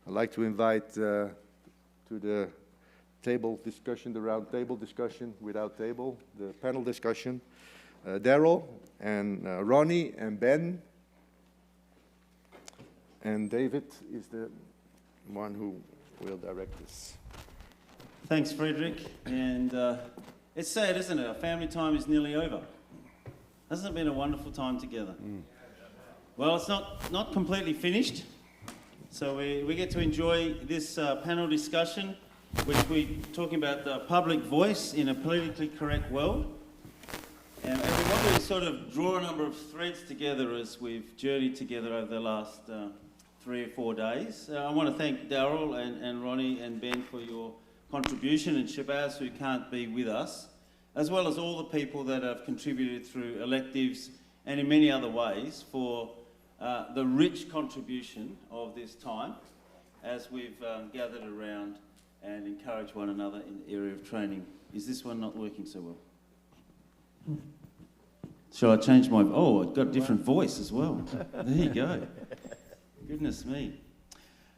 I'd like to invite to the table discussion, the round table discussion without table, the panel discussion, Darrell and Ronnie and Ben. And David is the one who will direct this. Thanks, Frederick. And it's sad, isn't it? Our family time is nearly over. Hasn't it been a wonderful time together? Well, it's not completely finished. So we get to enjoy this panel discussion, which we're talking about the public voice in a politically correct world. And we want to sort of draw a number of threads together as we've journeyed together over the last 3 or 4 days. I want to thank Darrell and Ronnie and Ben for your contribution, and Shabazz, who can't be with us, as well as all the people that have contributed through electives and in many other ways for the rich contribution of this time as we've gathered around and encouraged one another in the area of training. Is this one not working so well? Shall I change my... Oh, I've got a different voice as well. There you go. Goodness me.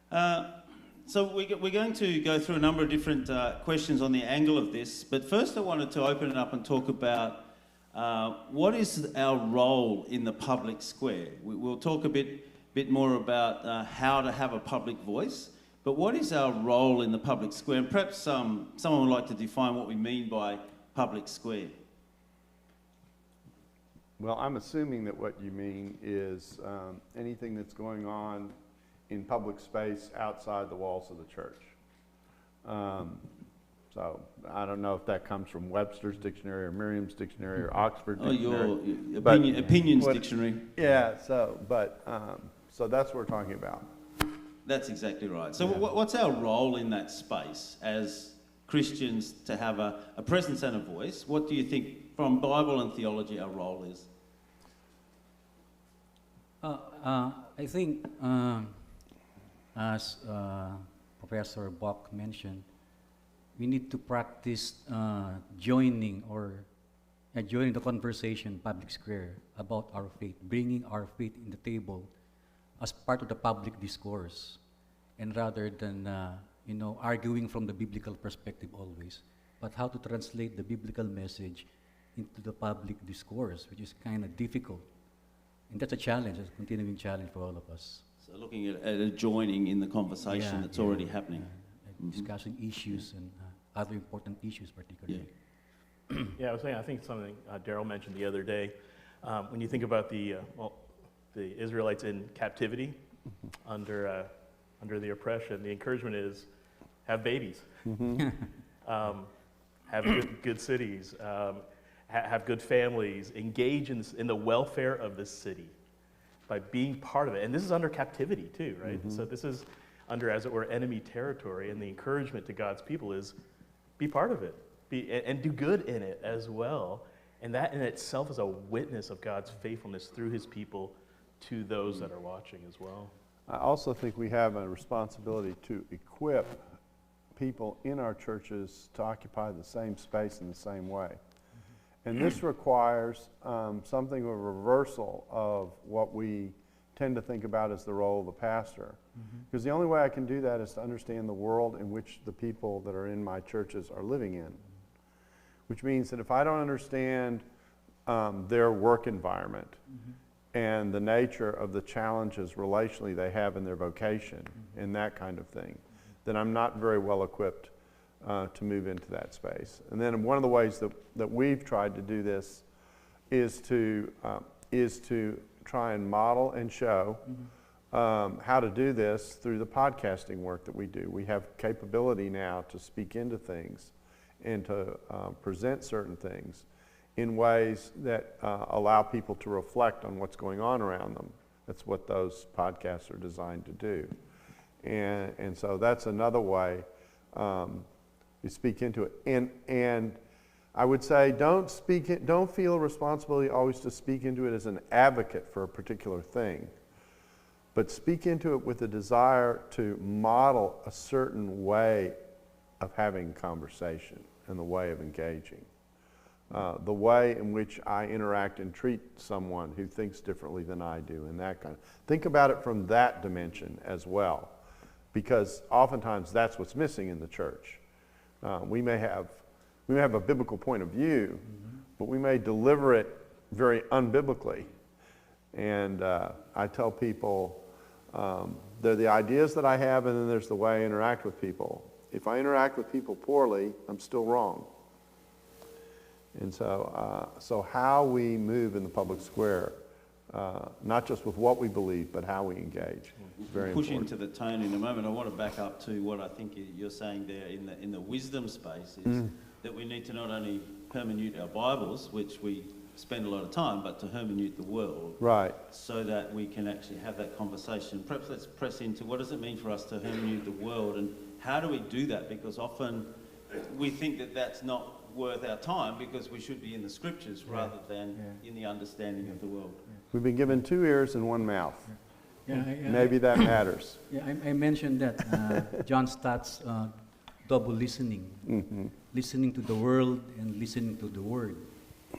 So we're going to go through a number of different questions on the angle of this, but first I wanted to open it up and talk about what is our role in the public square. We'll talk a bit more about how to have a public voice, but what is our role in the public square? And perhaps someone would like to define what we mean by public square. Well, I'm assuming that what you mean is anything that's going on in public space outside the walls of the church. So I don't know if that comes from Webster's dictionary or Merriam's dictionary or Oxford dictionary. Your opinions dictionary. Yeah, so that's what we're talking about. That's exactly right. So what's our role in that space as Christians to have a presence and a voice? What do you think from Bible and theology our role is? I think, as Professor Bock mentioned, we need to practice joining the conversation, public square, about our faith, bringing our faith in the table as part of the public discourse, and rather than arguing from the biblical perspective always, but how to translate the biblical message into the public discourse, which is kind of difficult. And that's a challenge, a continuing challenge for all of us. So looking at a joining in the conversation that's already happening. Discussing issues and other important issues particularly. Yeah, I was saying, I think something Darrell mentioned the other day, when you think about the Israelites in captivity under the oppression, the encouragement is have babies, have good cities, have good families, engage in the welfare of the city by being part of it. And this is under captivity too, right? So this is under, as it were, enemy territory, and the encouragement to God's people is be part of it, and do good in it as well. And that in itself is a witness of God's faithfulness through his people to those that are watching as well. I also think we have a responsibility to equip people in our churches to occupy the same space in the same way. And this requires something of a reversal of what we tend to think about as the role of the pastor. Because the only way I can do that is to understand the world in which the people that are in my churches are living in. Which means that if I don't understand their work environment and the nature of the challenges relationally they have in their vocation and that kind of thing, then I'm not very well equipped to move into that space. And then one of the ways that we've tried to do this is to try and model and show how to do this through the podcasting work that we do. We have capability now to speak into things and to present certain things in ways that allow people to reflect on what's going on around them. That's what those podcasts are designed to do. And so that's another way you speak into it. And I would say don't feel a responsibility always to speak into it as an advocate for a particular thing, but speak into it with a desire to model a certain way of having conversation and the way of engaging. The way in which I interact and treat someone who thinks differently than I do, and that kind of. Think about it from that dimension as well. because oftentimes that's what's missing in the church. We may have a biblical point of view, but we may deliver it very unbiblically. And I tell people, there are the ideas that I have, and then there's the way I interact with people. If I interact with people poorly, I'm still wrong. And so how we move in the public square, not just with what we believe, but how we engage, is very Push important. into the tone in a moment. I want to back up to what I think you're saying there in the wisdom space is that we need to not only hermeneute our Bibles, which we spend a lot of time, but to hermeneute the world. Right. So that we can actually have that conversation. Perhaps let's press into what does it mean for us to hermeneute the world, and how do we do that? Because often we think that that's not worth our time because we should be in the scriptures rather than in the understanding of the world. We've been given 2 ears and 1 mouth. Yeah, Maybe that matters. Yeah, I mentioned that John Stott's double listening, listening to the world and listening to the word.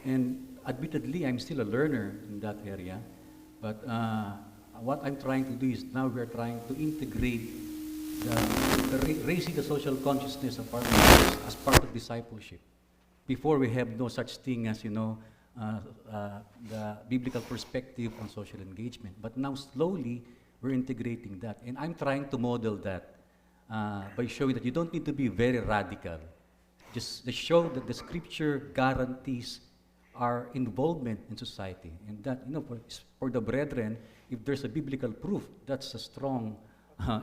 And admittedly, I'm still a learner in that area, but what I'm trying to do is now we're trying to integrate raising the social consciousness of our members as part of discipleship. Before we have no such thing as, the biblical perspective on social engagement. But now slowly we're integrating that. And I'm trying to model that by showing that you don't need to be very radical. Just to show that the scripture guarantees our involvement in society. And that, for the brethren, if there's a biblical proof, that's a strong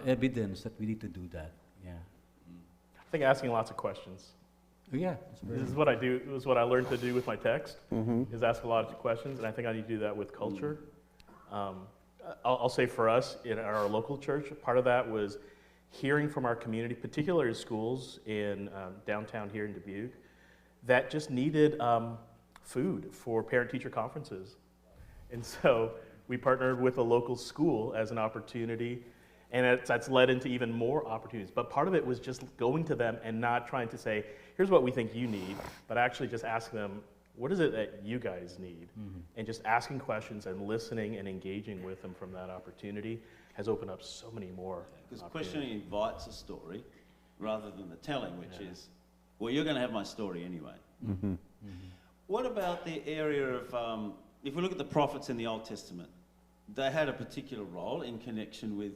evidence that we need to do that. Yeah. I think asking lots of questions. Oh, yeah. This is what I do. This is what I learned to do with my text. Is ask a lot of questions, and I think I need to do that with culture. I'll say for us in our local church, part of that was hearing from our community, particularly schools in downtown here in Dubuque, that just needed food for parent-teacher conferences, and so we partnered with a local school as an opportunity. And that's led into even more opportunities. But part of it was just going to them and not trying to say, here's what we think you need, but actually just ask them, what is it that you guys need? And just asking questions and listening and engaging with them from that opportunity has opened up so many more. Because questioning invites a story rather than the telling, which is, well, you're going to have my story anyway. What about the area of, if we look at the prophets in the Old Testament, they had a particular role in connection with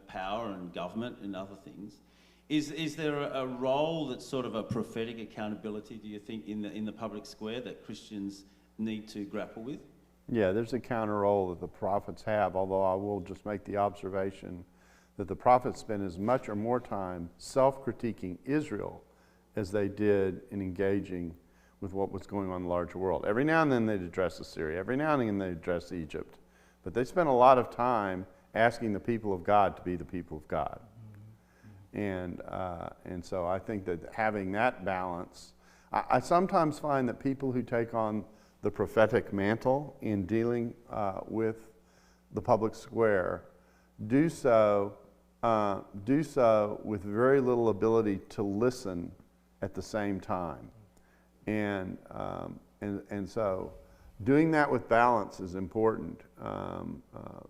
power and government and other things. Is there a role that's sort of a prophetic accountability, do you think, in the public square that Christians need to grapple with? Yeah, there's a counter role that the prophets have, although I will just make the observation that the prophets spend as much or more time self-critiquing Israel as they did in engaging with what was going on in the larger world. Every now and then they'd address Assyria, every now and then they'd address Egypt, but they spent a lot of time asking the people of God to be the people of God. And so I think that having that balance, I sometimes find that people who take on the prophetic mantle in dealing with the public square do so with very little ability to listen at the same time. And so doing that with balance is important.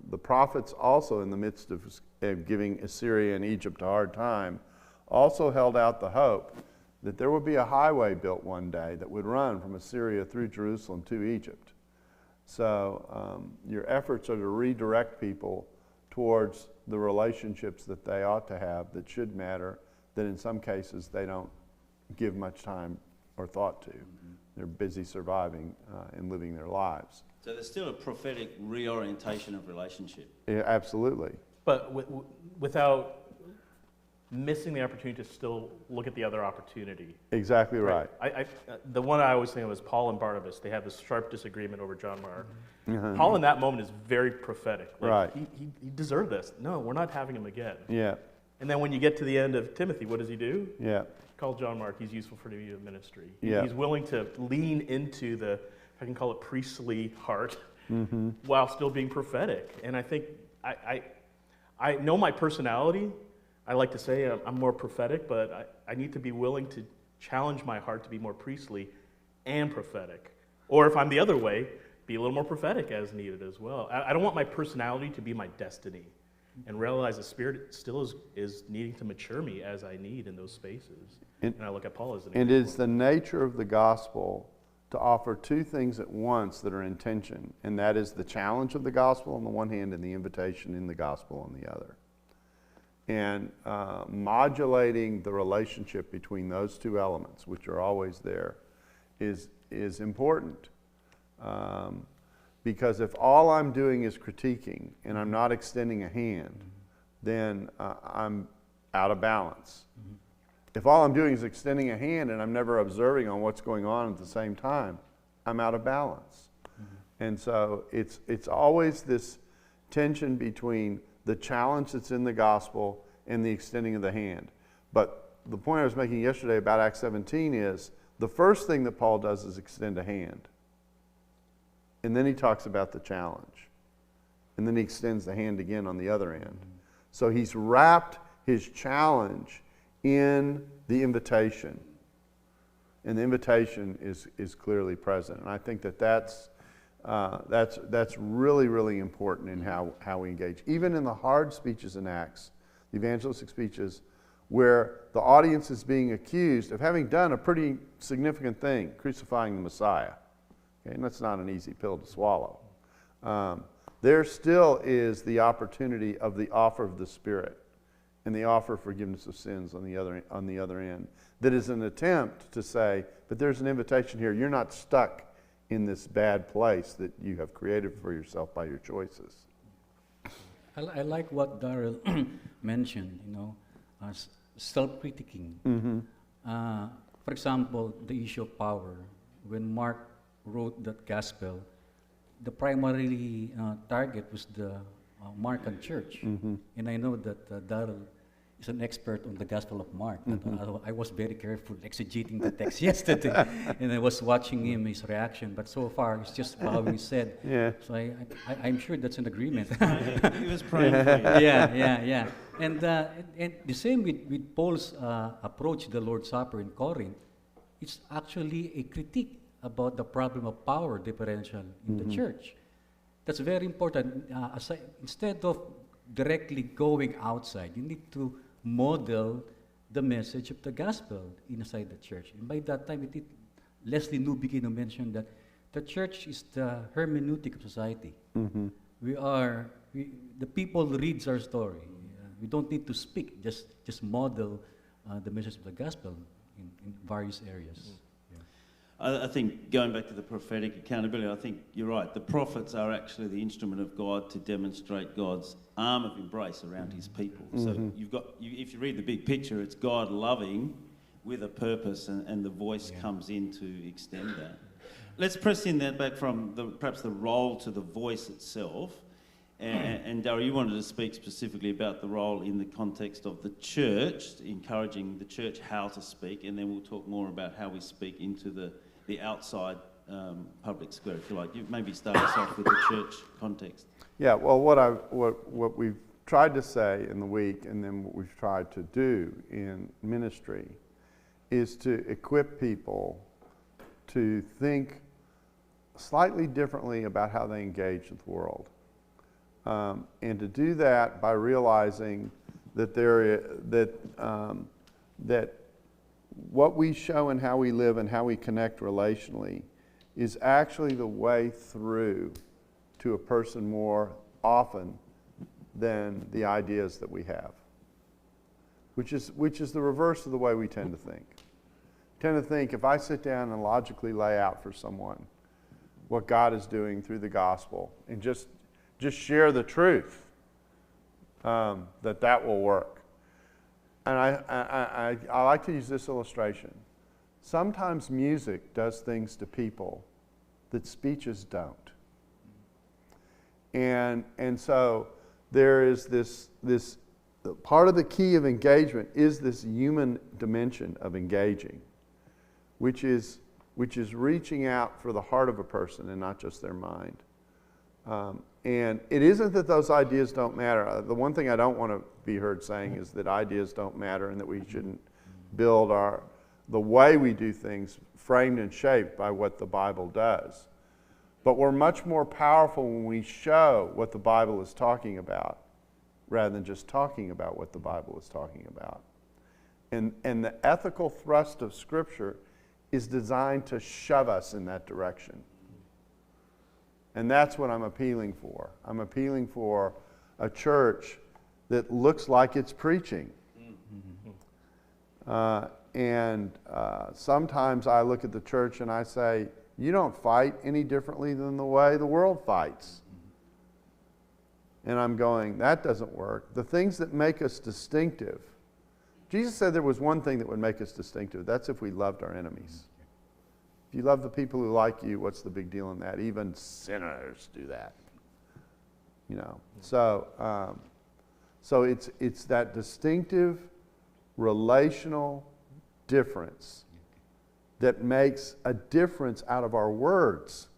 The prophets also, in the midst of giving Assyria and Egypt a hard time, also held out the hope that there would be a highway built one day that would run from Assyria through Jerusalem to Egypt. So your efforts are to redirect people towards the relationships that they ought to have that should matter, that in some cases they don't give much time or thought to. They're busy surviving and living their lives. So there's still a prophetic reorientation of relationship. Yeah, absolutely. But without missing the opportunity to still look at the other opportunity. Exactly right. The one I always think of is Paul and Barnabas. They have this sharp disagreement over John Mark. Paul in that moment is very prophetic. Like, right. He deserved this. No, we're not having him again. Yeah. And then when you get to the end of Timothy, what does he do? Yeah. Call John Mark. He's useful for the ministry. Yeah. He's willing to lean into the, if I can call it, priestly heart while still being prophetic. And I think I know my personality. I like to say I'm more prophetic, but I need to be willing to challenge my heart to be more priestly and prophetic. Or if I'm the other way, be a little more prophetic as needed as well. I don't want my personality to be my destiny. and realize the Spirit still is needing to mature me as I need in those spaces. And I look at Paul as an And example. it's the nature of the gospel to offer two things at once that are in tension, and that is the challenge of the gospel on the one hand and the invitation in the gospel on the other. And modulating the relationship between those two elements, which are always there, is important. Because if all I'm doing is critiquing and I'm not extending a hand, then I'm out of balance. If all I'm doing is extending a hand and I'm never observing on what's going on at the same time, I'm out of balance. And so it's always this tension between the challenge that's in the gospel and the extending of the hand. But the point I was making yesterday about Acts 17 is the first thing that Paul does is extend a hand. And then he talks about the challenge. And then he extends the hand again on the other end. So he's wrapped his challenge in the invitation. And the invitation is clearly present. And I think that's really, really important in how we engage. Even in the hard speeches in Acts, the evangelistic speeches, where the audience is being accused of having done a pretty significant thing, crucifying the Messiah. Okay, and that's not an easy pill to swallow. There still is the opportunity of the offer of the Spirit and the offer of forgiveness of sins on the other end. That is an attempt to say, but there's an invitation here. You're not stuck in this bad place that you have created for yourself by your choices. I like what Darrell mentioned, self-critiquing. For example, the issue of power. When Mark wrote that gospel, the primary target was the Markan church. And I know that Darrell is an expert on the Gospel of Mark. I was very careful exegeting the text yesterday, and I was watching his reaction. But so far, it's just bowing his head. Yeah. So I'm sure that's an agreement. He was praying for you. Yeah. And the same with Paul's approach to the Lord's Supper in Corinth. It's actually a critique about the problem of power differential in the church. That's very important. Instead of directly going outside, you need to model the message of the gospel inside the church. And by that time, Leslie Newbegin mentioned that the church is the hermeneutic of society. The people reads our story. We don't need to speak, just model the message of the gospel in various areas. I think going back to the prophetic accountability, I think you're right. The prophets are actually the instrument of God to demonstrate God's arm of embrace around his people. So if you read the big picture, it's God loving with a purpose, and the voice comes in to extend that. Let's press in that back from perhaps the role to the voice itself. And Darrell, you wanted to speak specifically about the role in the context of the church, encouraging the church how to speak, and then we'll talk more about how we speak into the outside public square, if you like. You maybe start us off with the church context. Yeah, well, what we've tried to say in the week, and then what we've tried to do in ministry, is to equip people to think slightly differently about how they engage with the world. And to do that by realizing that that what we show and how we live and how we connect relationally is actually the way through to a person more often than the ideas that we have, which is the reverse of the way we tend to think. We tend to think if I sit down and logically lay out for someone what God is doing through the gospel and just share the truth, that will work. And I like to use this illustration. Sometimes music does things to people that speeches don't. And so there is this part of the key of engagement is this human dimension of engaging, which is reaching out for the heart of a person and not just their mind. And it isn't that those ideas don't matter. The one thing I don't want to be heard saying is that ideas don't matter and that we shouldn't build the way we do things framed and shaped by what the Bible does. But we're much more powerful when we show what the Bible is talking about rather than just talking about what the Bible is talking about. And the ethical thrust of Scripture is designed to shove us in that direction. And that's what I'm appealing for. I'm appealing for a church that looks like it's preaching. Sometimes I look at the church and I say, you don't fight any differently than the way the world fights. And I'm going, that doesn't work. The things that make us distinctive, Jesus said there was one thing that would make us distinctive. That's if we loved our enemies. If you love the people who like you, what's the big deal in that? Even sinners do that. You know. So it's that distinctive relational difference that makes a difference out of our words.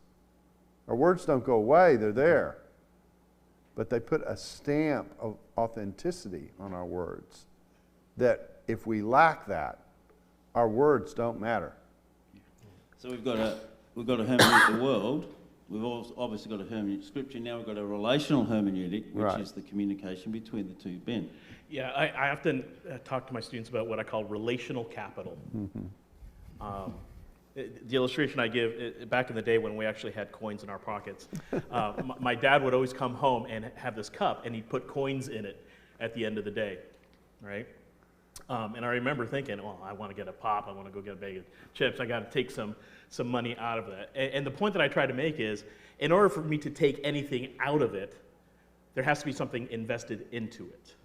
Our words don't go away, they're there. But they put a stamp of authenticity on our words that if we lack that, our words don't matter. So we've got to hermeneutic the world. We've obviously got a hermeneutic Scripture. Now we've got a relational hermeneutic, which is the communication between the two. Ben? Yeah, I often talk to my students about what I call relational capital. The illustration I give, back in the day when we actually had coins in our pockets, my dad would always come home and have this cup, and he'd put coins in it at the end of the day, right? And I remember thinking, well, I want to get a pop, I want to go get a bag of chips, I got to take some money out of that. And the point that I try to make is, in order for me to take anything out of it, there has to be something invested into it.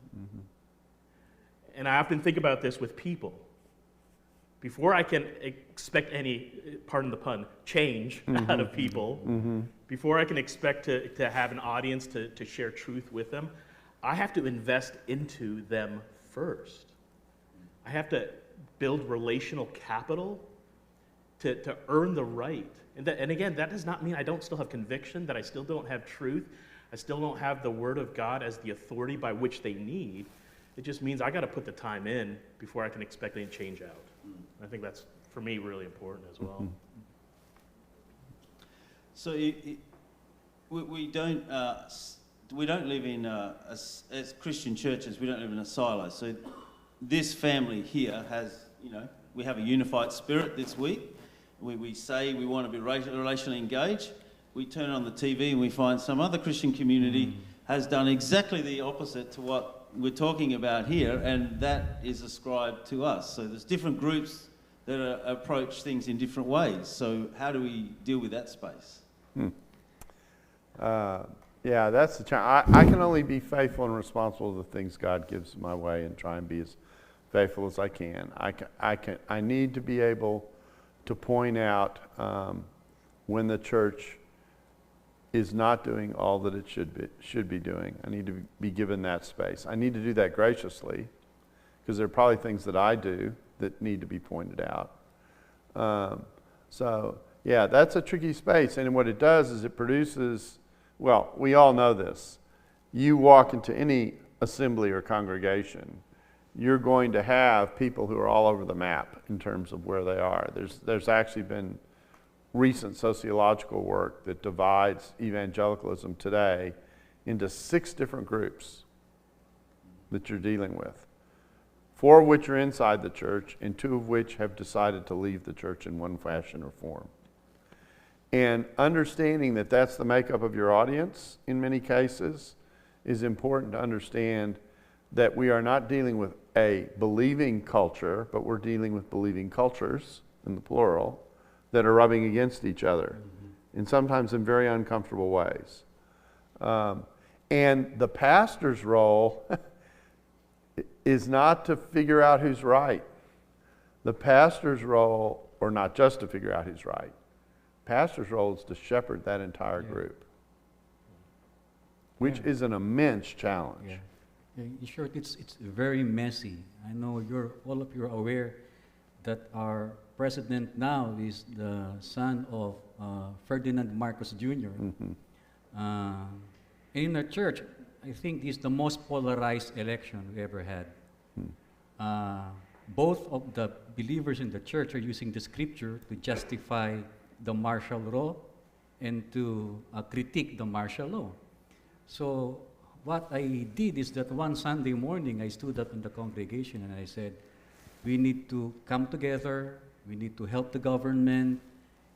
And I often think about this with people. Before I can expect any, pardon the pun, change out of people, before I can expect to have an audience to share truth with them, I have to invest into them first. I have to build relational capital to earn the right. And again, that does not mean I don't still have conviction, that I still don't have truth, I still don't have the Word of God as the authority by which they need. It just means I got to put the time in before I can expect any change out. I think that's, for me, really important as well. So we don't live in as Christian churches. We don't live in a silo. So this family here has, we have a unified spirit this week. We say we want to be relationally engaged. We turn on the TV and we find some other Christian community has done exactly the opposite to what we're talking about here, and that is ascribed to us. So there's different groups that approach things in different ways. So how do we deal with that space? Yeah, that's the challenge. I can only be faithful and responsible to the things God gives my way and try and be as faithful as I can. I need to be able to point out when the church is not doing all that it should be doing. I need to be given that space. I need to do that graciously, because there are probably things that I do that need to be pointed out. So yeah, that's a tricky space, and what it does is it produces, well, we all know this. You walk into any assembly or congregation, you're going to have people who are all over the map in terms of where they are. There's actually been recent sociological work that divides evangelicalism today into 6 different groups that you're dealing with. 4 of which are inside the church, and 2 of which have decided to leave the church in one fashion or form. And understanding that that's the makeup of your audience in many cases is important to understand that we are not dealing with a believing culture, but we're dealing with believing cultures, in the plural, that are rubbing against each other, and sometimes in very uncomfortable ways. And the pastor's role is not to figure out who's right. The pastor's role, or not just to figure out who's right, pastor's role is to shepherd that entire group, which is an immense challenge. In short, it's very messy. I know all of you are aware that our president now is the son of Ferdinand Marcos Jr. In our church, I think this is the most polarized election we ever had. Both of the believers in the church are using the scripture to justify the martial law and to critique the martial law. So what I did is that one Sunday morning, I stood up in the congregation and I said, we need to come together, we need to help the government,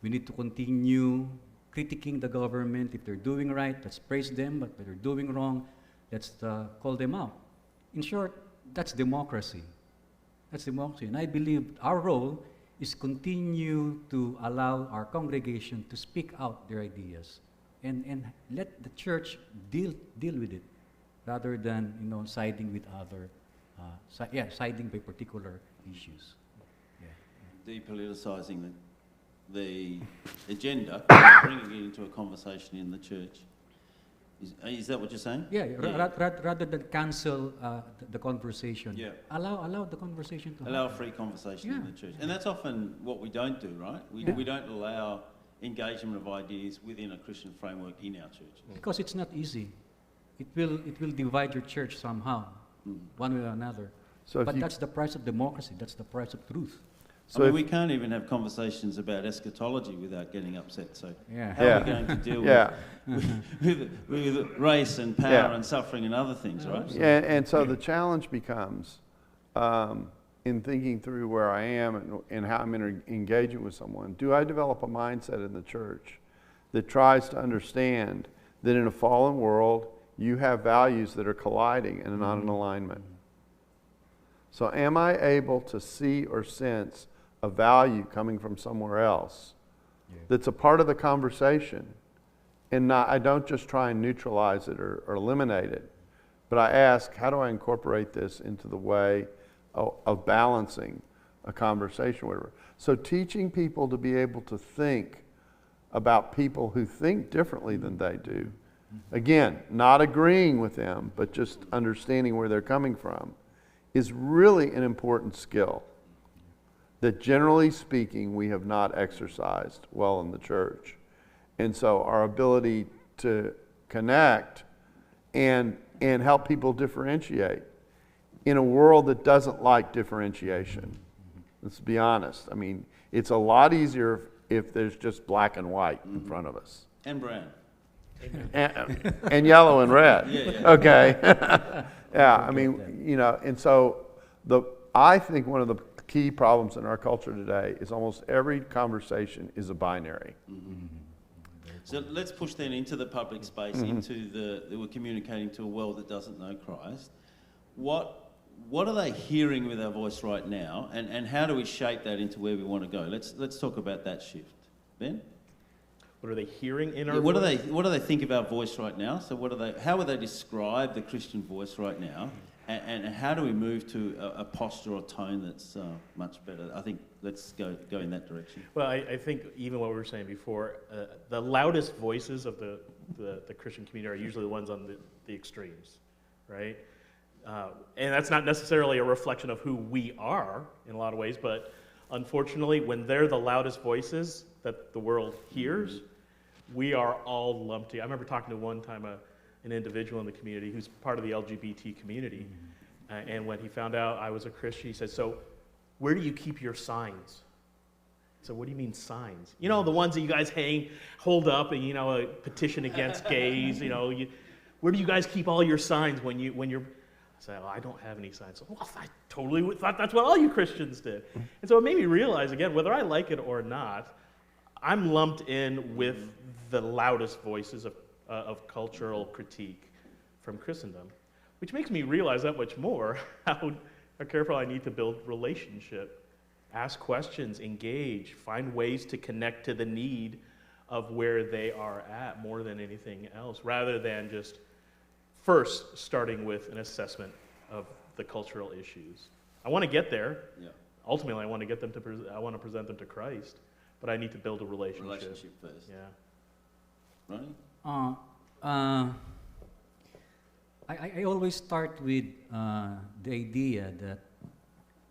we need to continue critiquing the government. If they're doing right, let's praise them, but if they're doing wrong, let's call them out. In short, that's democracy. That's democracy. And I believe our role is continue to allow our congregation to speak out their ideas and let the church deal with it rather than siding with other, siding by particular issues. Depoliticizing the agenda, bringing it into a conversation in the church. Is that what you're saying? Yeah, rather than cancel the conversation. Yeah. Allow the conversation to Allow a happen. free conversation Yeah. in the church. And that's often what we don't do, right? We don't allow engagement of ideas within a Christian framework in our church. Because it's not easy. It will divide your church somehow, one way or another. So if But you- that's the price of democracy. That's the price of truth. So I mean, if- we can't even have conversations about eschatology without getting upset. So Yeah. how are we going to deal Yeah. with race and power Yeah. and suffering and other things, right? And so the challenge becomes, in thinking through where I am and how I'm engaging with someone, do I develop a mindset in the church that tries to understand that in a fallen world, you have values that are colliding and are not in alignment? So am I able to see or sense a value coming from somewhere else that's a part of the conversation? And I don't just try and neutralize it or eliminate it, but I ask, how do I incorporate this into the way of balancing a conversation, whatever. So teaching people to be able to think about people who think differently than they do. Again, not agreeing with them, but just understanding where they're coming from, is really an important skill that, generally speaking, we have not exercised well in the church. And so our ability to connect and help people differentiate in a world that doesn't like differentiation. Let's be honest. I mean, it's a lot easier if there's just black and white in front of us. And brown. And yellow and red. Yeah. Okay. Yeah, I mean, and so I think one of the key problems in our culture today is almost every conversation is a binary. So let's push then into the public space, into that we're communicating to a world that doesn't know Christ. What are they hearing with our voice right now, and how do we shape that into where we want to go? Let's talk about that shift. Ben? What are they hearing in our Yeah, what voice? do they think of our voice right now? So how would they describe the Christian voice right now? And how do we move to a posture or tone that's much better? I think let's go in that direction. Well, I think even what we were saying before, the loudest voices of the Christian community are usually the ones on the extremes, right? And that's not necessarily a reflection of who we are in a lot of ways, but unfortunately, when they're the loudest voices that the world hears, we are all lumped together. I remember talking to one time an individual in the community who's part of the LGBT community, and when he found out I was a Christian, he said, "So, where do you keep your signs?" So, what do you mean signs? You know, the ones that you guys hold up, and a petition against gays. Where do you guys keep all your signs when you're? I said, I don't have any signs. So, well, I totally thought that's what all you Christians did. And so it made me realize, again, whether I like it or not, I'm lumped in with the loudest voices of cultural critique from Christendom, which makes me realize that much more how careful I need to build relationship, ask questions, engage, find ways to connect to the need of where they are at more than anything else, rather than just first starting with an assessment of the cultural issues. I want to get there. Yeah. Ultimately, I want to get them I want to present them to Christ, but I need to build a relationship. Relationship first. Yeah. Ronnie? I always start with the idea that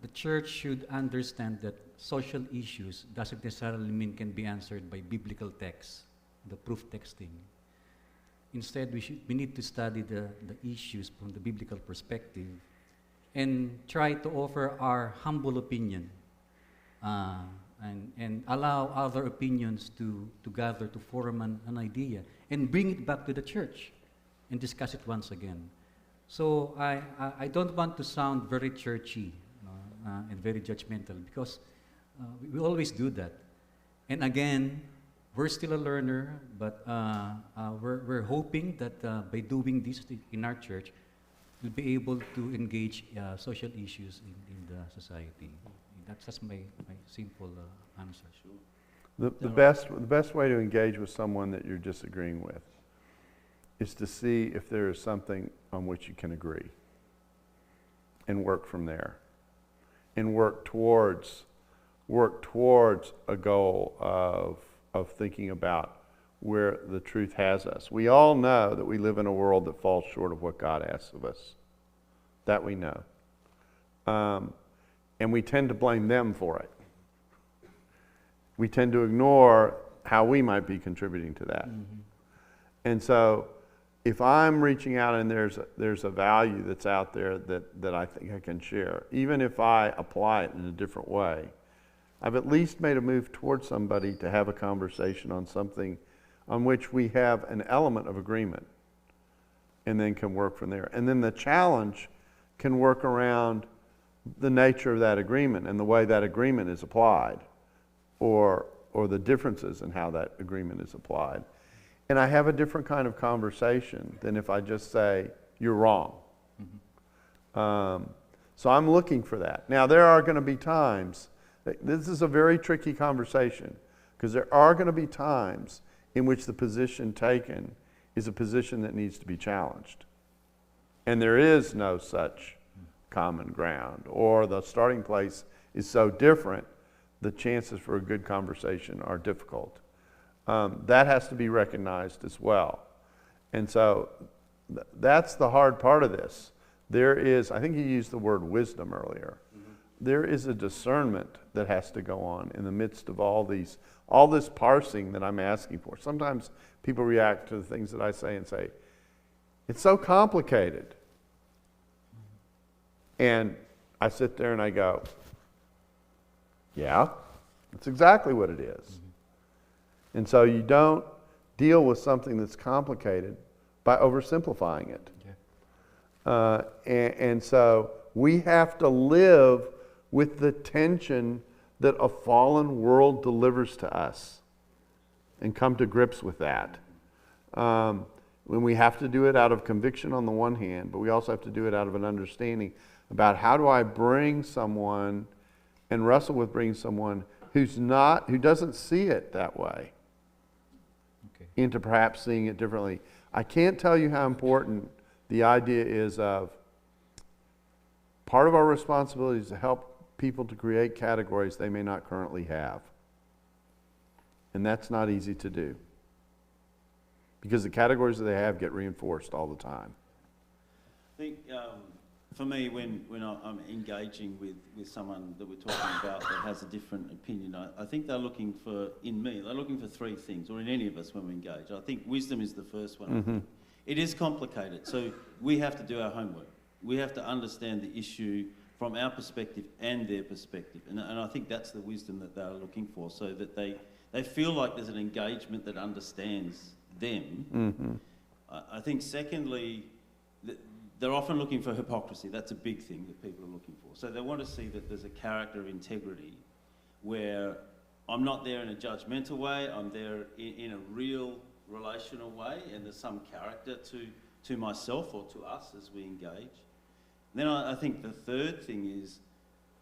the church should understand that social issues doesn't necessarily mean can be answered by biblical texts, the proof texting. Instead, we need to study the issues from the biblical perspective and try to offer our humble opinion and allow other opinions to gather to form an idea and bring it back to the church. and discuss it once again. So I don't want to sound very churchy, and very judgmental, because we always do that. And again, we're still a learner, but we're hoping that by doing this in our church, we'll be able to engage social issues in the society. That's my simple answer. Sure. The best way to engage with someone that you're disagreeing with is to see if there is something on which you can agree, and work from there, and work towards a goal of thinking about where the truth has us. We all know that we live in a world that falls short of what God asks of us. That we know. And we tend to blame them for it. We tend to ignore how we might be contributing to that. Mm-hmm. And so, if I'm reaching out and there's a value that's out there that I think I can share, even if I apply it in a different way, I've at least made a move towards somebody to have a conversation on something on which we have an element of agreement, and then can work from there. And then the challenge can work around the nature of that agreement and the way that agreement is applied, or the differences in how that agreement is applied. And I have a different kind of conversation than if I just say, you're wrong. Mm-hmm. So I'm looking for that. Now, there are going to be times, this is a very tricky conversation, because there are going to be times in which the position taken is a position that needs to be challenged. And there is no such common ground, or the starting place is so different, the chances for a good conversation are difficult. That has to be recognized as well. And so that's the hard part of this. There is, I think you used the word wisdom earlier. Mm-hmm. There is a discernment that has to go on in the midst of all this parsing that I'm asking for. Sometimes people react to the things that I say and say, it's so complicated. And I sit there and I go, yeah, that's exactly what it is. Mm-hmm. And so you don't deal with something that's complicated by oversimplifying it. Okay. And so we have to live with the tension that a fallen world delivers to us, and come to grips with that. When we have to do it out of conviction on the one hand, but we also have to do it out of an understanding about how do I bring someone and wrestle with bringing someone who doesn't see it that way, okay, into perhaps seeing it differently. I can't tell you how important the idea is of part of our responsibility is to help people to create categories they may not currently have. And that's not easy to do, because the categories that they have get reinforced all the time. I think for me, when I'm engaging with someone that we're talking about that has a different opinion, I think they're looking for three things, or in any of us when we engage. I think wisdom is the first one. Mm-hmm. It is complicated, so we have to do our homework. We have to understand the issue from our perspective and their perspective. And I think that's the wisdom that they're looking for, so that they feel like there's an engagement that understands them. Mm-hmm. I think secondly, they're often looking for hypocrisy. That's a big thing that people are looking for. So they want to see that there's a character of integrity where I'm not there in a judgmental way, I'm there in a real relational way, and there's some character to myself or to us as we engage. Then I think the third thing is,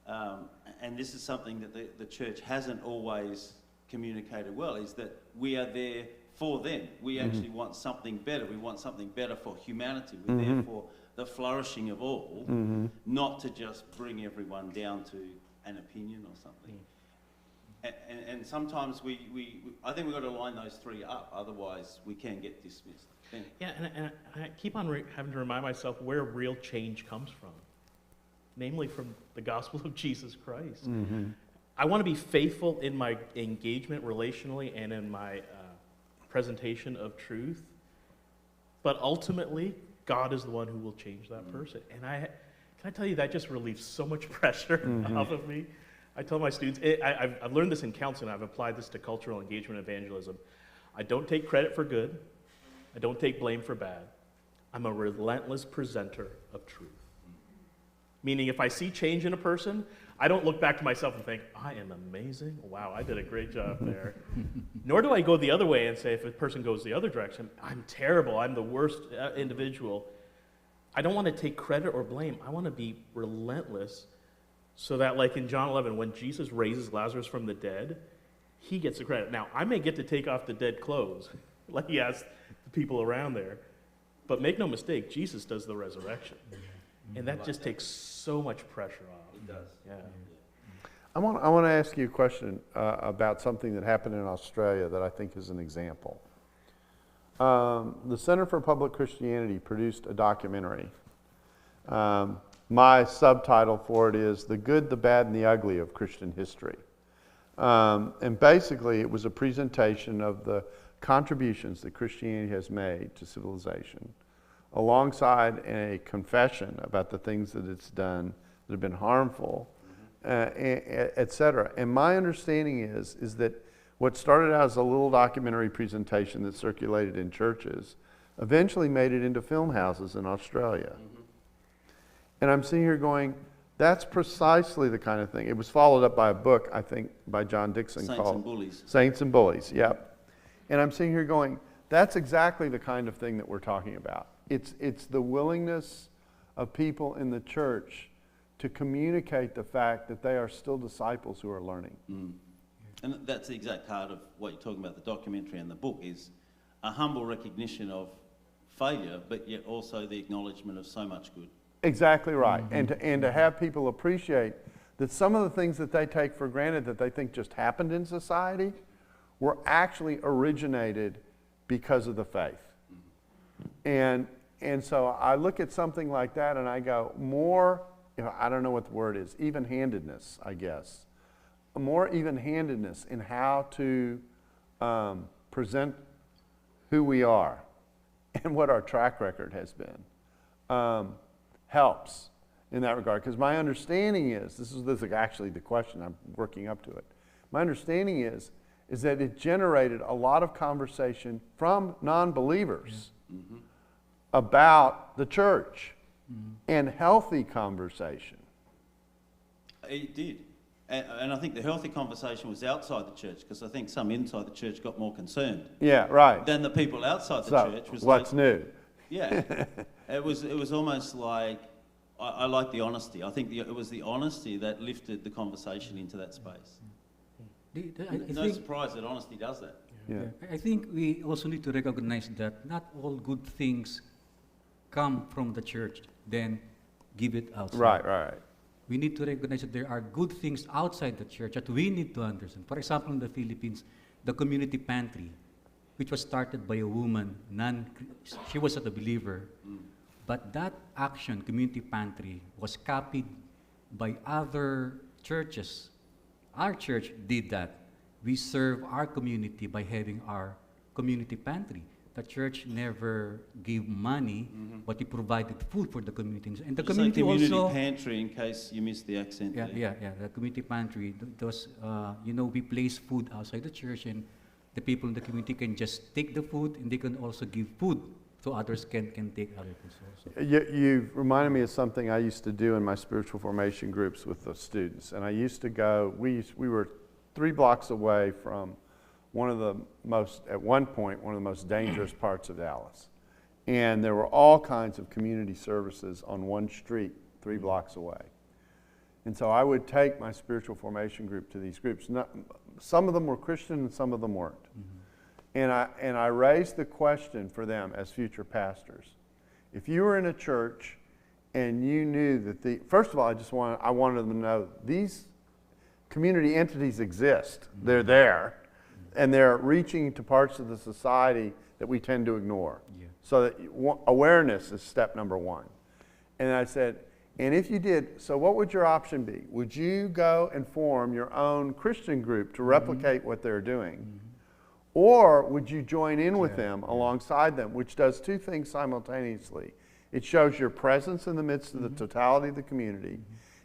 and this is something that the church hasn't always communicated well, is that we are there for them. We actually want something better. We want something better for humanity. We're there for the flourishing of all, not to just bring everyone down to an opinion or something. And sometimes I think we've got to line those three up, otherwise we can get dismissed. Yeah, and I keep on having to remind myself where real change comes from, namely from the gospel of Jesus Christ. Mm-hmm. I want to be faithful in my engagement relationally and in my presentation of truth, but ultimately, God is the one who will change that person. And can I tell you, that just relieves so much pressure off of me. I tell my students, I've learned this in counseling, I've applied this to cultural engagement evangelism. I don't take credit for good. I don't take blame for bad. I'm a relentless presenter of truth. Meaning if I see change in a person, I don't look back to myself and think, I am amazing. Wow, I did a great job there. Nor do I go the other way and say, if a person goes the other direction, I'm terrible, I'm the worst individual. I don't want to take credit or blame. I want to be relentless so that, like in John 11, when Jesus raises Lazarus from the dead, he gets the credit. Now, I may get to take off the dead clothes, like he asked the people around there, but make no mistake, Jesus does the resurrection. And that just takes so much pressure off. It does. Yeah. I want to ask you a question about something that happened in Australia that I think is an example. The Center for Public Christianity produced a documentary. My subtitle for it is The Good, the Bad, and the Ugly of Christian History. And basically it was a presentation of the contributions that Christianity has made to civilization, alongside a confession about the things that it's done that have been harmful, et cetera. And my understanding is that what started out as a little documentary presentation that circulated in churches eventually made it into film houses in Australia. And I'm sitting here going, that's precisely the kind of thing. It was followed up by a book, I think, by John Dixon Saints called and Bullies. Saints and Bullies, yep. And I'm sitting here going, that's exactly the kind of thing that we're talking about. It's the willingness of people in the church to communicate the fact that they are still disciples who are learning. And that's the exact heart of what you're talking about, the documentary and the book, is a humble recognition of failure, but yet also the acknowledgement of so much good. Exactly right. And to have people appreciate that some of the things that they take for granted that they think just happened in society were actually originated because of the faith. And so I look at something like that and I go, more, I don't know what the word is, even-handedness, I guess. More even-handedness in how to present who we are and what our track record has been helps in that regard. Because my understanding is, this is actually the question, I'm working up to it. My understanding is that it generated a lot of conversation from non-believers about the church and healthy conversation. It did. And I think the healthy conversation was outside the church, because I think some inside the church got more concerned. Yeah, right. Than the people outside the So, church. Was what's new? Yeah. It was almost like, I like the honesty. I think it was the honesty that lifted the conversation into that space. No surprise that honesty does that. Yeah. I think we also need to recognize that not all good things come from the church, then give it outside. Right. We need to recognize that there are good things outside the church that we need to understand. For example, in the Philippines, the community pantry, which was started by a woman, she was not a believer, but that action, community pantry, was copied by other churches. Our church did that. We serve our community by having our community pantry. The church never gave money, but we provided food for the community. And the community also... pantry, in case you missed the accent there. Yeah. The community pantry, those, we place food outside the church, and the people in the community can just take the food, and they can also give food, so others can take other foods also. You reminded me of something I used to do in my spiritual formation groups with the students. And I used to go, we were 3 blocks away from at one point, one of the most dangerous parts of Dallas. And there were all kinds of community services on one street 3 blocks away. And so I would take my spiritual formation group to these groups. Some of them were Christian and some of them weren't. And I raised the question for them as future pastors. If you were in a church and you knew that first of all, I wanted them to know these community entities exist. They're there. And they're reaching to parts of the society that we tend to ignore. Yeah. So that awareness is step number 1. And I said, and if you did, so what would your option be? Would you go and form your own Christian group to replicate what they're doing? Or would you join in with them alongside them, which does 2 things simultaneously. It shows your presence in the midst of the totality of the community.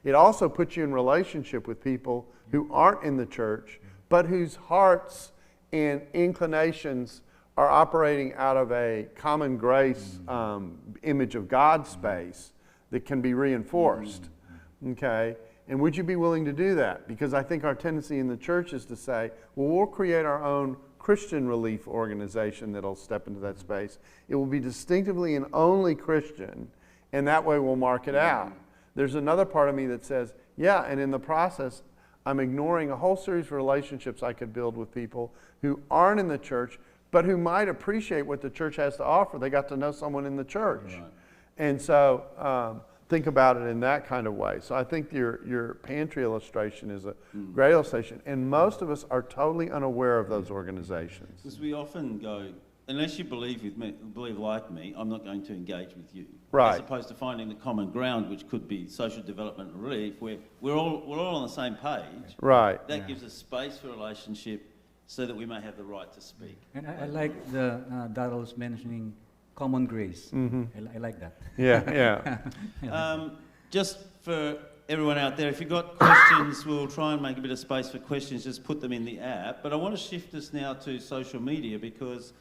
It also puts you in relationship with people who aren't in the church, but whose hearts and inclinations are operating out of a common grace image of God space that can be reinforced. Okay? And would you be willing to do that? Because I think our tendency in the church is to say, well, we'll create our own Christian relief organization that'll step into that space. It will be distinctively and only Christian, and that way we'll mark it out. There's another part of me that says, yeah, and in the process, I'm ignoring a whole series of relationships I could build with people who aren't in the church, but who might appreciate what the church has to offer. They got to know someone in the church. Right. And so think about it in that kind of way. So I think your pantry illustration is a great illustration. And most of us are totally unaware of those organizations. Because we often go, unless you believe like me, I'm not going to engage with you. Right. As opposed to finding the common ground, which could be social development and relief, where we're all on the same page. Right. That gives us space for relationship so that we may have the right to speak. And I like the Darrell's mentioning common grace. I like that. Yeah, yeah. Just for everyone out there, if you've got questions, we'll try and make a bit of space for questions, just put them in the app. But I want to shift us now to social media, because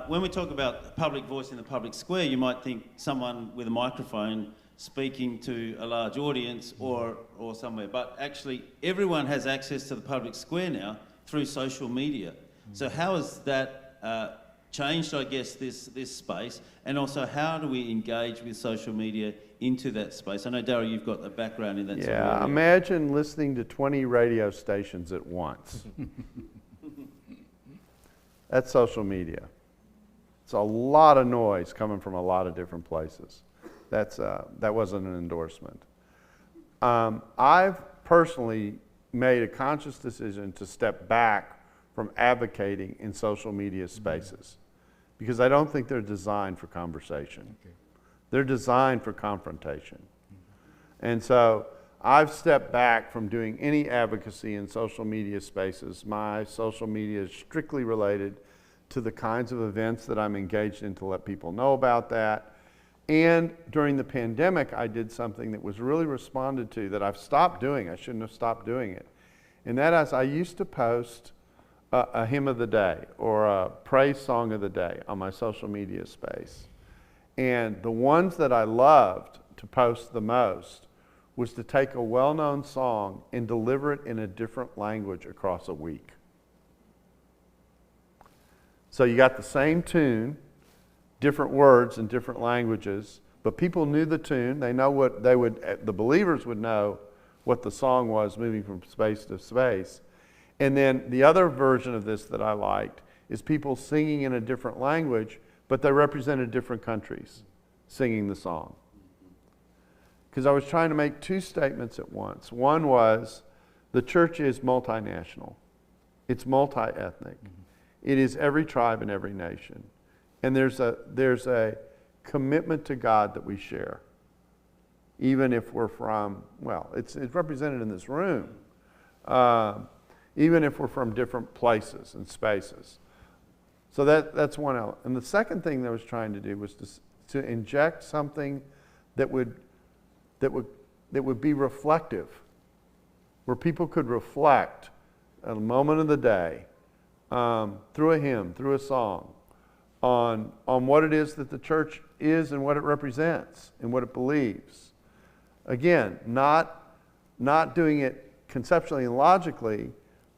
when we talk about public voice in the public square, you might think someone with a microphone speaking to a large audience or somewhere. But actually, everyone has access to the public square now through social media. So how has that changed, I guess, this space? And also, how do we engage with social media into that space? I know, Darrell, you've got a background in that sort of area. Imagine listening to 20 radio stations at once. That's social media. It's a lot of noise coming from a lot of different places. That wasn't an endorsement. I've personally made a conscious decision to step back from advocating in social media spaces because I don't think they're designed for conversation. Okay. They're designed for confrontation. And so I've stepped back from doing any advocacy in social media spaces. My social media is strictly related to the kinds of events that I'm engaged in to let people know about that. And during the pandemic, I did something that was really responded to that I've stopped doing. I shouldn't have stopped doing it. And that is, I used to post a hymn of the day or a praise song of the day on my social media space. And the ones that I loved to post the most was to take a well-known song and deliver it in a different language across a week. So you got the same tune, different words in different languages, but people knew the tune. They know what they would, the believers would know what the song was moving from space to space. And then the other version of this that I liked is people singing in a different language, but they represented different countries singing the song. Because I was trying to make two statements at once. One was the church is multinational. It's multi-ethnic. It is every tribe and every nation. And there's a commitment to God that we share. Even if we're from, well, it's represented in this room. Even if we're from different places and spaces. So that's one element. And the second thing that I was trying to do was to inject something that would be reflective, where people could reflect at a moment of the day through a hymn, through a song, on what it is that the church is and what it represents and what it believes. Again, not doing it conceptually and logically,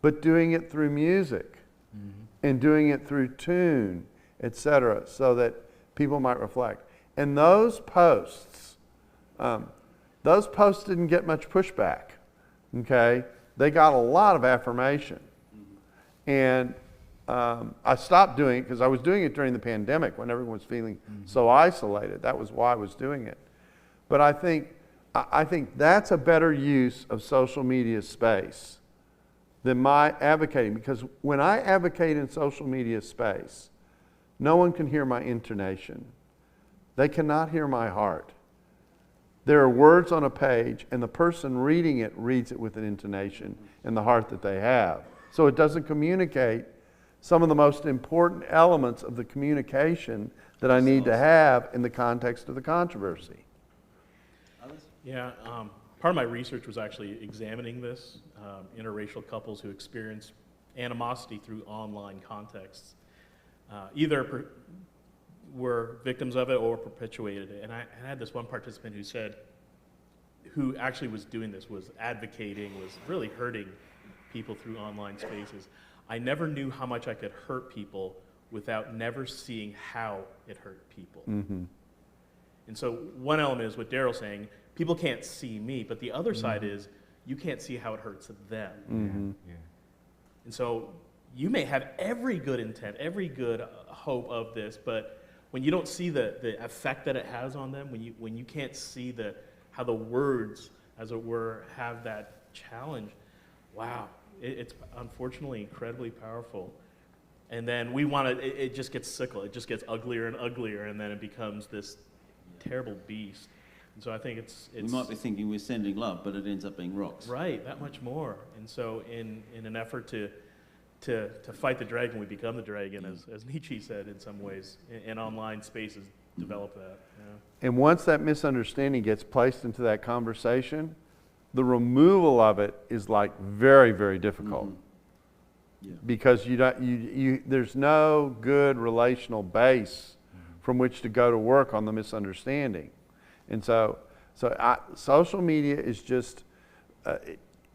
but doing it through music and doing it through tune, etc., so that people might reflect. And those posts didn't get much pushback, okay? They got a lot of affirmation. And I stopped doing it because I was doing it during the pandemic when everyone was feeling so isolated. That was why I was doing it. But I think that's a better use of social media space than my advocating, because when I advocate in social media space, no one can hear my intonation. They cannot hear my heart. There are words on a page, and the person reading it reads it with an intonation and the heart that they have. So it doesn't communicate some of the most important elements of the communication that I need to have in the context of the controversy. Yeah, part of my research was actually examining this, interracial couples who experience animosity through online contexts. either were victims of it or perpetuated it. And I had this one participant who actually was doing this, was advocating, was really hurting people through online spaces. I never knew how much I could hurt people without never seeing how it hurt people. Mm-hmm. And so one element is what Darrell's saying, people can't see me, but the other side is you can't see how it hurts them. Mm-hmm. Yeah. And so you may have every good intent, every good hope of this, but when you don't see the effect that it has on them, when you can't see how the words, as it were, have that challenge, wow, it's unfortunately incredibly powerful. And then it just gets sickle, it just gets uglier and uglier, and then it becomes this terrible beast. And so I think it's We might be thinking we're sending love, but it ends up being rocks. right, that much more. And so in an effort to fight the dragon, we become the dragon, as Nietzsche said in some ways, and online spaces develop that. Yeah. And once that misunderstanding gets placed into that conversation, the removal of it is like very, very difficult. Mhm. Yeah. Because there's no good relational base from which to go to work on the misunderstanding. And so social media is just,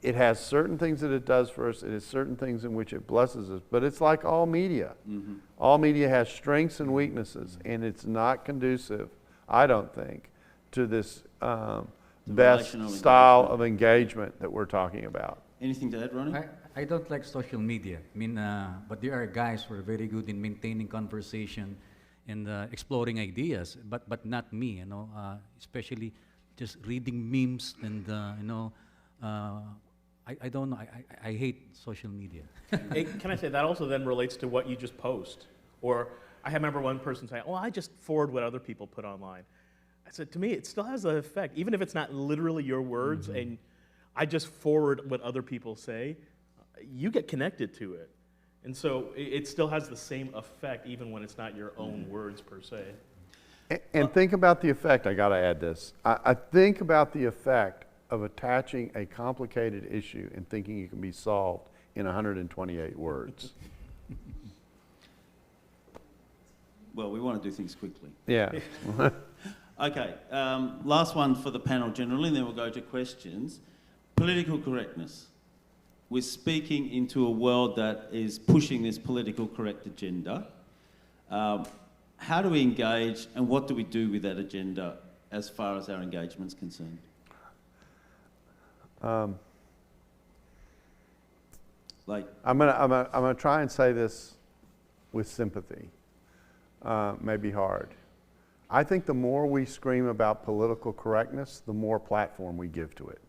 it has certain things that it does for us, it has certain things in which it blesses us, but it's like all media. Mm-hmm. All media has strengths and weaknesses, and it's not conducive, I don't think, to this best relational style engagement. of engagement that we're talking about. Anything to add, Ronnie? I don't like social media. I mean, but there are guys who are very good in maintaining conversation and exploring ideas, but not me, you know, especially just reading memes and, I don't know, I hate social media. Can I say that also then relates to what you just post? Or I remember one person saying, I just forward what other people put online. I said, to me, it still has an effect, even if it's not literally your words, and I just forward what other people say, you get connected to it. And so it still has the same effect, even when it's not your own words per se. And think about the effect, I gotta add this. I think about the effect of attaching a complicated issue and thinking it can be solved in 128 words. Well, we want to do things quickly. Yeah. Okay, last one for the panel generally, and then we'll go to questions. Political correctness. We're speaking into a world that is pushing this political correct agenda. How do we engage, and what do we do with that agenda as far as our engagement's concerned? I'm gonna try and say this with sympathy. Maybe hard. I think the more we scream about political correctness, the more platform we give to it.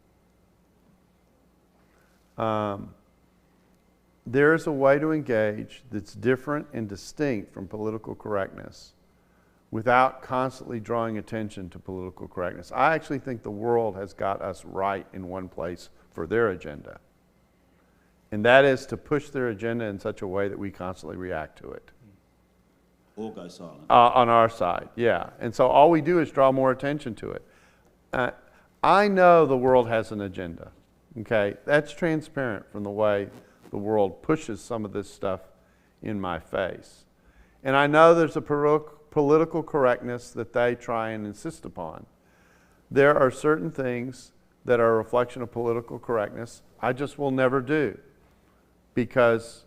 There is a way to engage that's different and distinct from political correctness without constantly drawing attention to political correctness. I actually think the world has got us right in one place for their agenda. And that is to push their agenda in such a way that we constantly react to it. Or go silent. On our side, yeah. And so all we do is draw more attention to it. I know the world has an agenda, okay? That's transparent from the way the world pushes some of this stuff in my face. And I know there's a political correctness that they try and insist upon. There are certain things that are a reflection of political correctness I just will never do because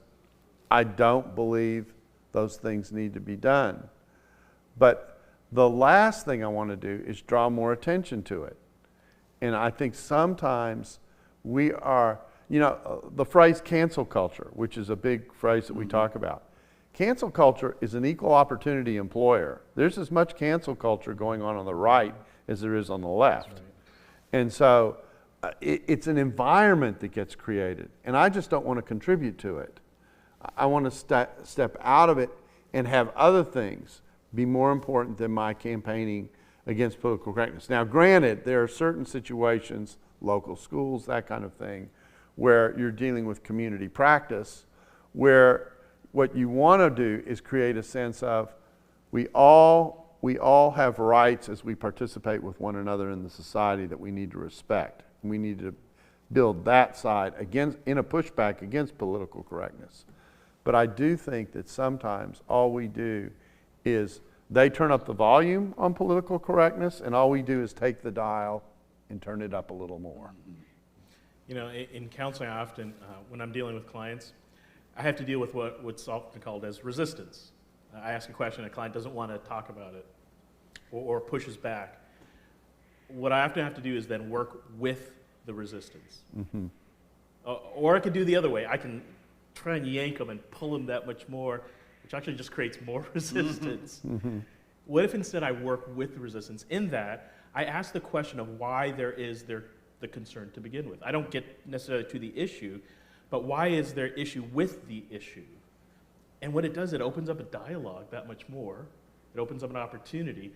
I don't believe those things need to be done. But the last thing I want to do is draw more attention to it. And I think sometimes we are, the phrase cancel culture, which is a big phrase that we talk about. Cancel culture is an equal opportunity employer. There's as much cancel culture going on the right as there is on the left. Right. And so it's an environment that gets created. And I just don't want to contribute to it. I want to step out of it and have other things be more important than my campaigning against political correctness. Now, granted, there are certain situations, local schools, that kind of thing, where you're dealing with community practice, where what you want to do is create a sense of we all have rights as we participate with one another in the society that we need to respect. We need to build that side in a pushback against political correctness. But I do think that sometimes all we do is they turn up the volume on political correctness, and all we do is take the dial and turn it up a little more. You know, in counseling, I often, when I'm dealing with clients, I have to deal with what's often called as resistance. I ask a question, a client doesn't want to talk about it or pushes back. What I often have to do is then work with the resistance. Mm-hmm. Or I could do the other way. I can try and yank them and pull them that much more, which actually just creates more resistance. Mm-hmm. What if instead I work with the resistance? In that, I ask the question of why there is the concern to begin with. I don't get necessarily to the issue, but why is there issue with the issue? And what it does, it opens up a dialogue that much more. It opens up an opportunity.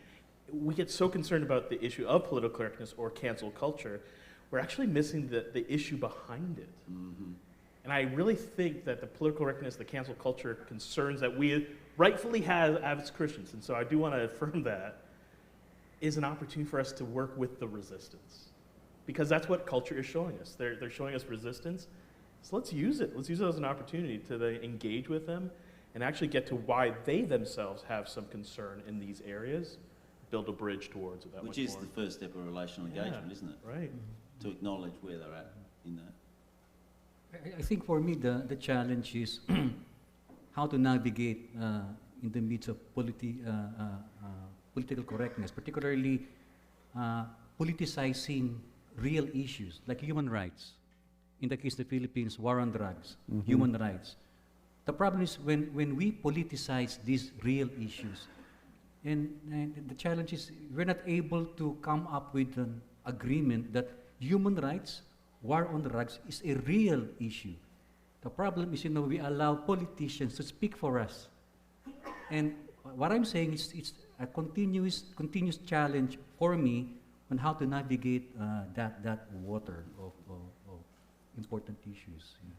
We get so concerned about the issue of political correctness or cancel culture, we're actually missing the issue behind it. Mm-hmm. And I really think that the political correctness, the cancel culture concerns that we rightfully have as Christians, and so I do want to affirm that, is an opportunity for us to work with the resistance. Because that's what culture is showing us. They're showing us resistance. So let's use it. Let's use it as an opportunity to then engage with them and actually get to why they themselves have some concern in these areas, build a bridge towards it that Which much is more. the first step of relational engagement, isn't it? Right. To acknowledge where they're at in that. I think for me, the challenge is how to navigate in the midst of political correctness, particularly politicizing real issues like human rights. In the case of the Philippines, war on drugs, Mm-hmm. human rights. The problem is when we politicize these real issues, and the challenge is we're not able to come up with an agreement that human rights, war on drugs is a real issue. The problem is, we allow politicians to speak for us. And what I'm saying is it's a continuous challenge for me on how to navigate that water of important issues. Yeah.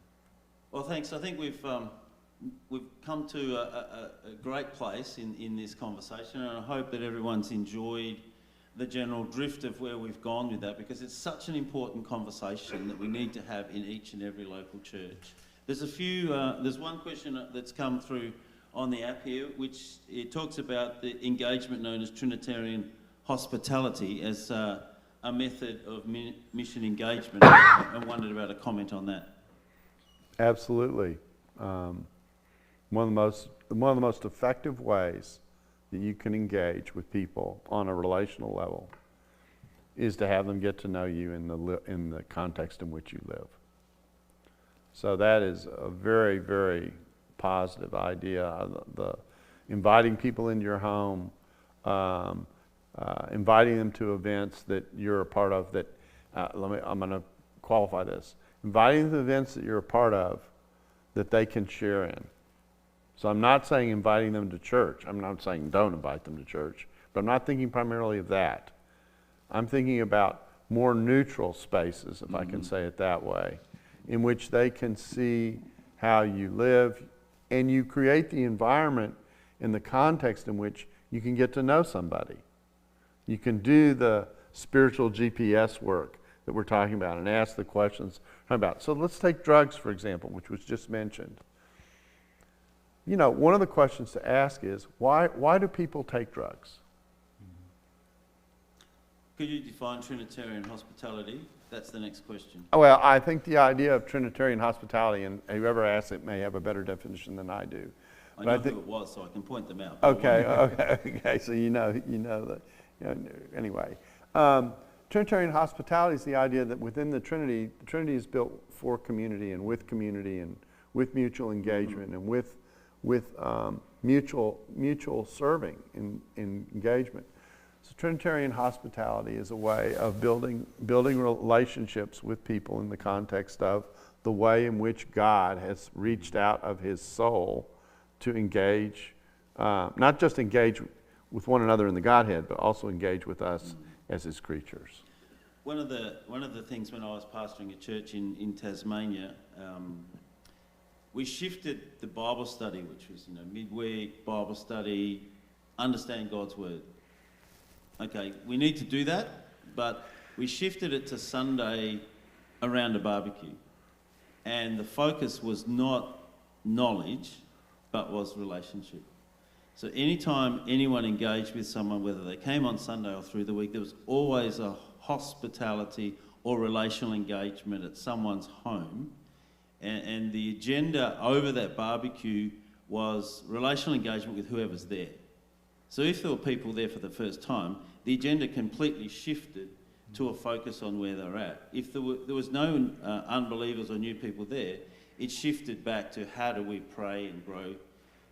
Well, thanks. I think we've come to a great place in this conversation, and I hope that everyone's enjoyed the general drift of where we've gone with that, because it's such an important conversation that we need to have in each and every local church. There's one question that's come through on the app here, which it talks about the engagement known as Trinitarian hospitality as a method of mission engagement. I wondered about a comment on that. Absolutely. One of the most effective ways that you can engage with people on a relational level is to have them get to know you in the context in which you live. So that is a very, very positive idea. The inviting people into your home, inviting them to events that you're a part of. I'm going to qualify this. Inviting them to events that you're a part of that they can share in. So I'm not saying inviting them to church. I'm not saying don't invite them to church. But I'm not thinking primarily of that. I'm thinking about more neutral spaces, if I can say it that way, in which they can see how you live, and you create the environment in the context in which you can get to know somebody. You can do the spiritual GPS work that we're talking about and ask the questions about. So let's take drugs, for example, which was just mentioned. One of the questions to ask is, why do people take drugs? Could you define Trinitarian hospitality? That's the next question. Well, I think the idea of Trinitarian hospitality, and whoever asks it may have a better definition than I do. I know who it was, so I can point them out. Okay. So you know that. Anyway, Trinitarian hospitality is the idea that within the Trinity is built for community and with mutual engagement and with mutual serving in engagement. So Trinitarian hospitality is a way of building relationships with people in the context of the way in which God has reached out of His soul to engage, not just engage with one another in the Godhead, but also engage with us as His creatures. One of the things when I was pastoring a church in Tasmania, we shifted the Bible study, which was midweek Bible study, understand God's word. Okay, we need to do that, but we shifted it to Sunday around a barbecue. And the focus was not knowledge, but was relationship. So anytime anyone engaged with someone, whether they came on Sunday or through the week, there was always a hospitality or relational engagement at someone's home. And the agenda over that barbecue was relational engagement with whoever's there. So if there were people there for the first time, the agenda completely shifted to a focus on where they're at. If there was no unbelievers or new people there, it shifted back to how do we pray and grow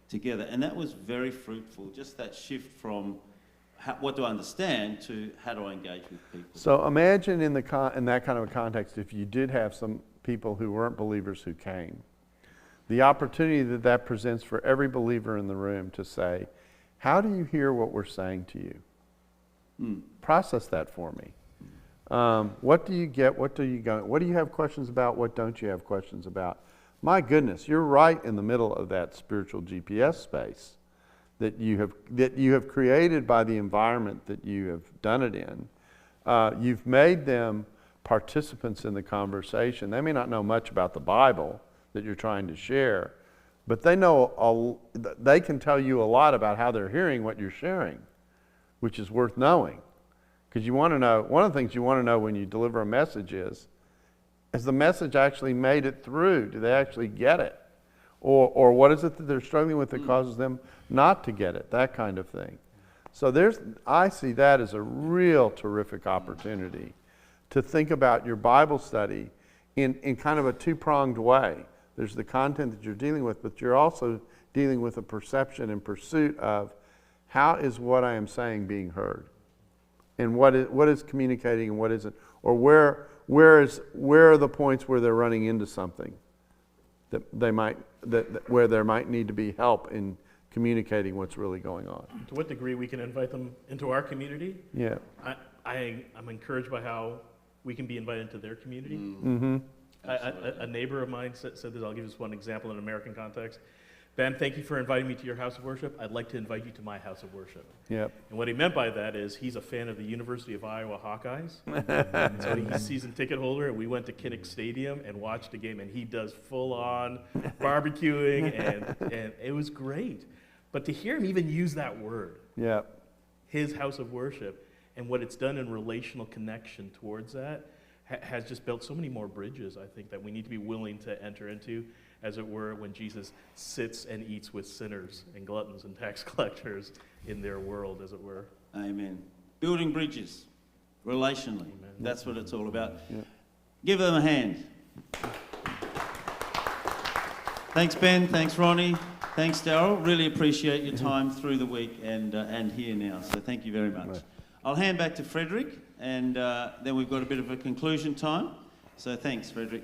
together. And that was very fruitful, just that shift from what do I understand to how do I engage with people. So imagine in that kind of a context, if you did have some people who weren't believers who came, the opportunity that presents for every believer in the room to say, how do you hear what we're saying to you? Process that for me. What do you get? What do you go? What do you have questions about? What don't you have questions about? My goodness, you're right in the middle of that spiritual GPS space that you have created by the environment that you have done it in. You've made them participants in the conversation. They may not know much about the Bible that you're trying to share, but they can tell you a lot about how they're hearing what you're sharing, which is worth knowing. Because you want to know, one of the things you want to know when you deliver a message is, has the message actually made it through? Do they actually get it? Or what is it that they're struggling with that causes them not to get it? That kind of thing. So I see that as a real terrific opportunity to think about your Bible study in kind of a two-pronged way. There's the content that you're dealing with, but you're also dealing with a perception and pursuit of how is what I am saying being heard? And what is communicating and what isn't? Or where are the points where they're running into something where there might need to be help in communicating what's really going on? To what degree we can invite them into our community? Yeah. I'm encouraged by how we can be invited into their community. Mm-hmm. A neighbor of mine said this. I'll give this one example in an American context. Ben, thank you for inviting me to your house of worship. I'd like to invite you to my house of worship. Yep. And what he meant by that is he's a fan of the University of Iowa Hawkeyes. And so he's a season ticket holder, and we went to Kinnick Stadium and watched a game, and he does full-on barbecuing, and it was great. But to hear him even use that word, Yep. his house of worship, and what it's done in relational connection towards that has just built so many more bridges, I think, that we need to be willing to enter into, as it were, when Jesus sits and eats with sinners and gluttons and tax collectors in their world, as it were. Amen. Building bridges, relationally. Amen. That's what it's all about. Yeah. Give them a hand. Thanks, Ben. Thanks, Ronnie. Thanks, Darrell. Really appreciate your time through the week and here now. So thank you very much. Right. I'll hand back to Frederick, and then we've got a bit of a conclusion time. So thanks, Frederick.